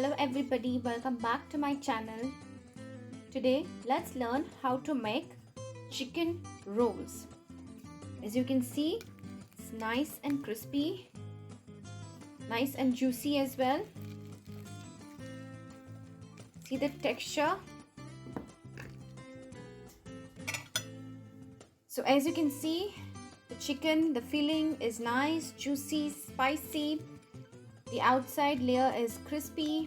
Hello everybody, welcome back to my channel. Today let's learn how to make chicken rolls. As you can see, it's nice and crispy, nice and juicy as well. See the texture? So as you can see, the chicken, the filling is nice, juicy, spicy. The outside layer is crispy.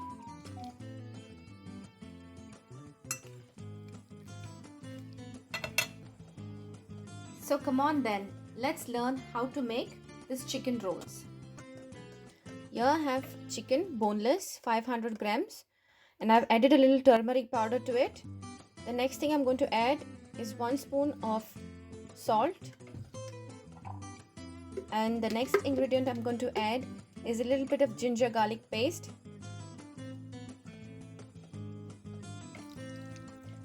So come on then, let's learn how to make this chicken rolls. Here I have chicken, boneless, 500 grams, and I've added a little turmeric powder to it. The next thing I'm going to add is 1 spoon of salt, and the next ingredient I'm going to add is a little bit of ginger garlic paste.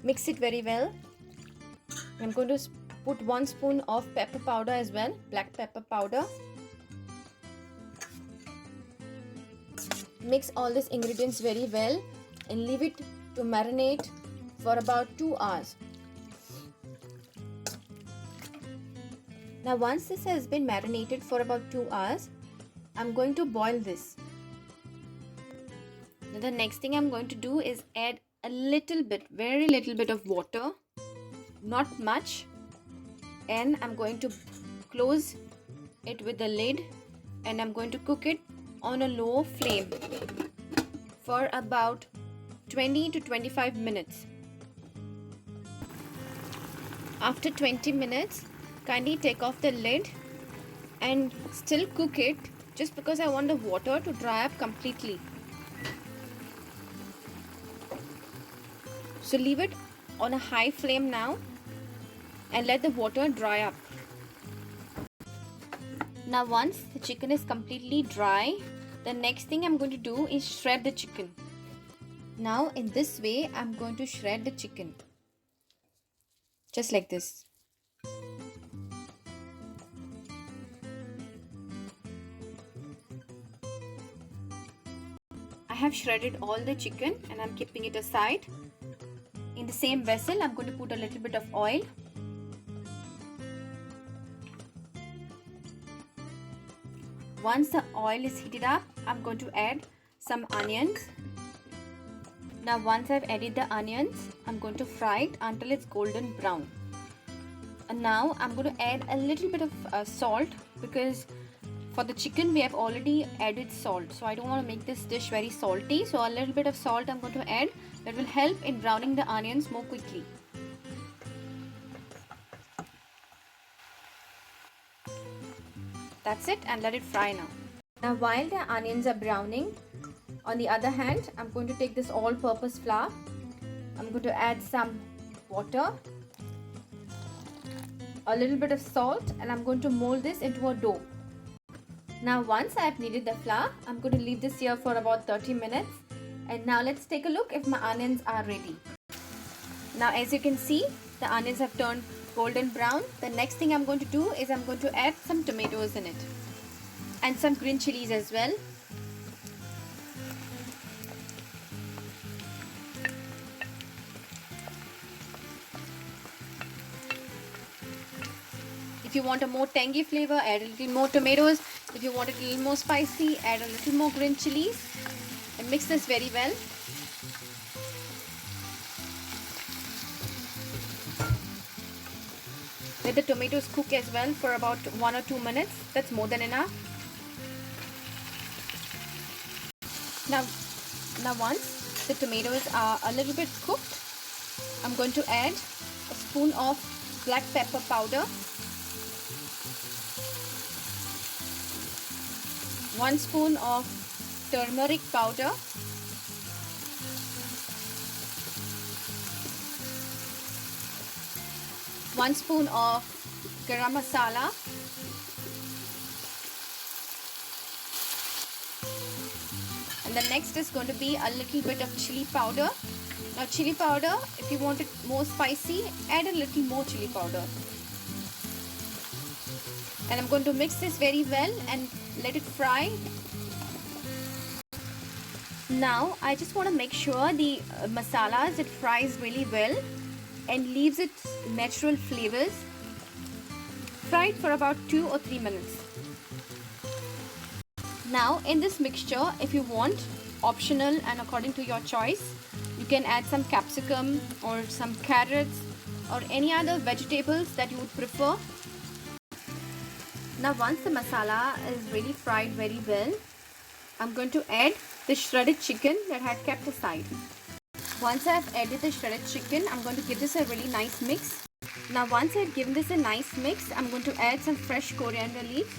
Mix it very well. I'm going to put 1 spoon of pepper powder as well, black pepper powder. Mix all these ingredients very well and leave it to marinate for about 2 hours. Now once this has been marinated for about 2 hours, I'm going to boil this. Now the next thing I'm going to do is add a little bit, very little bit of water, not much, and I'm going to close it with the lid and I'm going to cook it on a low flame for about 20 to 25 minutes. After 20 minutes, kindly take off the lid and still cook it, just because I want the water to dry up completely. So leave it on a high flame now and let the water dry up. Now once the chicken is completely dry, the next thing I'm going to do is shred the chicken. Now in this way I'm going to shred the chicken. Just like this. I have shredded all the chicken and I'm keeping it aside. In the same vessel, I'm going to put a little bit of oil. Once the oil is heated up, I'm going to add some onions. Now once I've added the onions, I'm going to fry it until it's golden brown. And now I'm going to add a little bit of salt, because for the chicken we have already added salt, so I don't want to make this dish very salty. So a little bit of salt I'm going to add, that will help in browning the onions more quickly. That's it, and let it fry now. Now while the onions are browning, on the other hand, I'm going to take this all-purpose flour. I'm going to add some water, a little bit of salt, and I'm going to mold this into a dough. Now once I have kneaded the flour, I'm going to leave this here for about 30 minutes. And now let's take a look if my onions are ready. Now as you can see, the onions have turned golden brown. The next thing I'm going to do is I'm going to add some tomatoes in it. And some green chilies as well. If you want a more tangy flavor, add a little more tomatoes. If you want it a little more spicy, add a little more green chilies. And mix this very well. Let the tomatoes cook as well for about 1 or 2 minutes. That's more than enough. Now once the tomatoes are a little bit cooked, I'm going to add a spoon of black pepper powder, 1 spoon of turmeric powder, 1 spoon of garam masala, and the next is going to be a little bit of chili powder. Now chili powder, if you want it more spicy, add a little more chili powder. And I'm going to mix this very well and let it fry. Now I just want to make sure the masalas, it fries really well and leaves its natural flavors. Fry it for about 2 or 3 minutes. Now in this mixture, if you want, optional and according to your choice, you can add some capsicum or some carrots or any other vegetables that you would prefer. Now once the masala is really fried very well, I'm going to add the shredded chicken that I had kept aside. Once I've added the shredded chicken, I'm going to give this a really nice mix. Now once I've given this a nice mix, I'm going to add some fresh coriander leaves.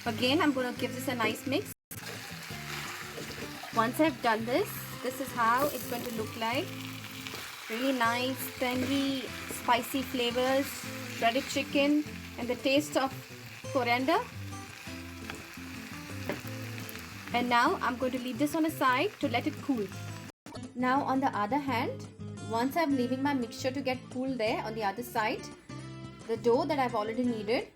Again, I'm going to give this a nice mix. Once I've done this, this is how it's going to look like. Really nice, tangy, spicy flavors, shredded chicken, and the taste of coriander. And now I'm going to leave this on the side to let it cool. Now on the other hand, once I'm leaving my mixture to get cool there on the other side, the dough that I've already kneaded,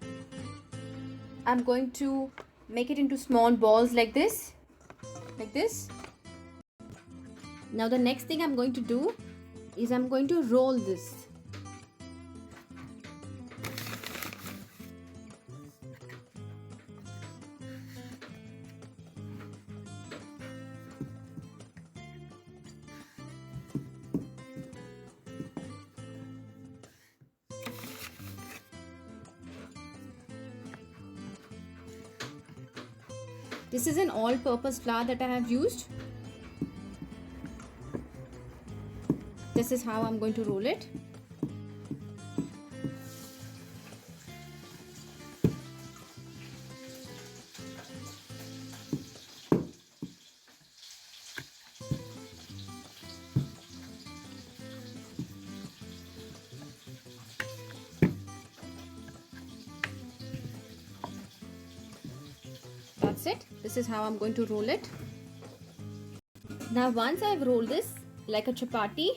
I'm going to make it into small balls like this. Now the next thing I'm going to do is I'm going to roll this. This is an all-purpose flour that I have used. This is how I'm going to roll it. That's it. This is how I'm going to roll it. Now once I've rolled this like a chapati,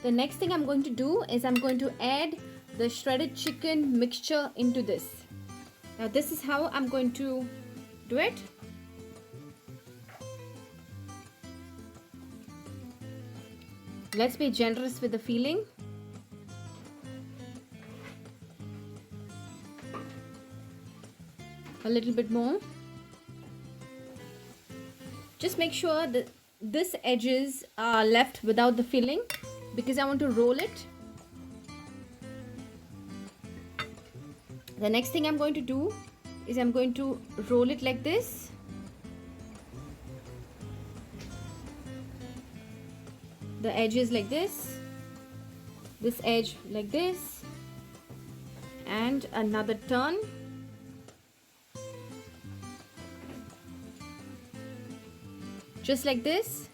the next thing I'm going to do is I'm going to add the shredded chicken mixture into this. Now this is how I'm going to do it. Let's be generous with the filling. A little bit more. Just make sure that this edges are left without the filling because I want to roll it. The next thing I'm going to do is I'm going to roll it like this. The edges like this edge like this, and another turn. Just like this.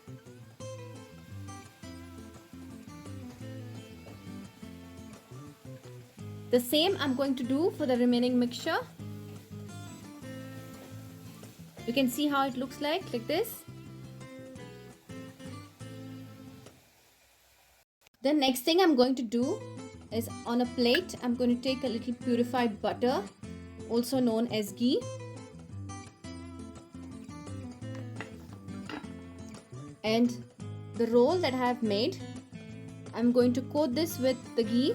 The same I'm going to do for the remaining mixture. You can see how it looks like this. The next thing I'm going to do is on a plate, I'm going to take a little purified butter, also known as ghee. And the roll that I have made, I'm going to coat this with the ghee.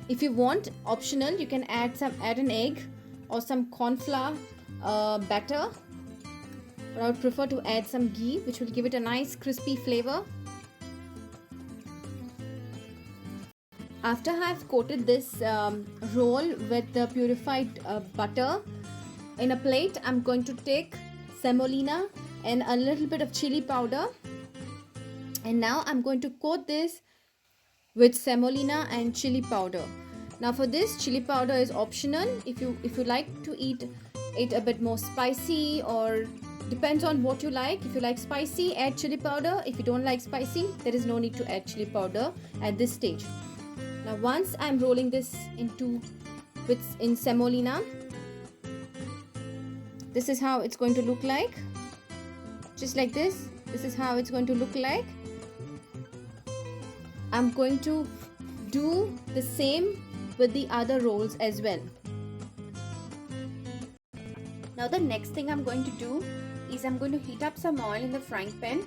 If you want, optional, you can add an egg or some corn flour batter. But I would prefer to add some ghee, which will give it a nice crispy flavor. After I have coated this roll with the purified butter, in a plate I'm going to take semolina and a little bit of chili powder, and now I'm going to coat this with semolina and chili powder. Now for this, chili powder is optional. If you like to eat it a bit more spicy, or depends on what you like. If you like spicy, add chili powder. If you don't like spicy, there is no need to add chili powder at this stage. Now once I'm rolling this in semolina, this is how it's going to look like. Just like this. This is how it's going to look like. I'm going to do the same with the other rolls as well. Now the next thing I'm going to do is I'm going to heat up some oil in the frying pan.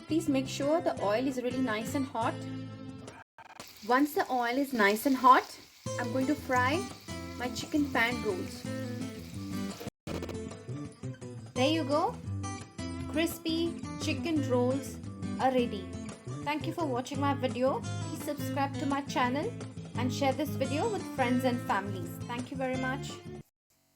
Please make sure the oil is really nice and hot. Once the oil is nice and hot, I'm going to fry my chicken pan rolls. There you go. Crispy chicken rolls are ready. Thank you for watching my video. Please subscribe to my channel and share this video with friends and families. Thank you very much.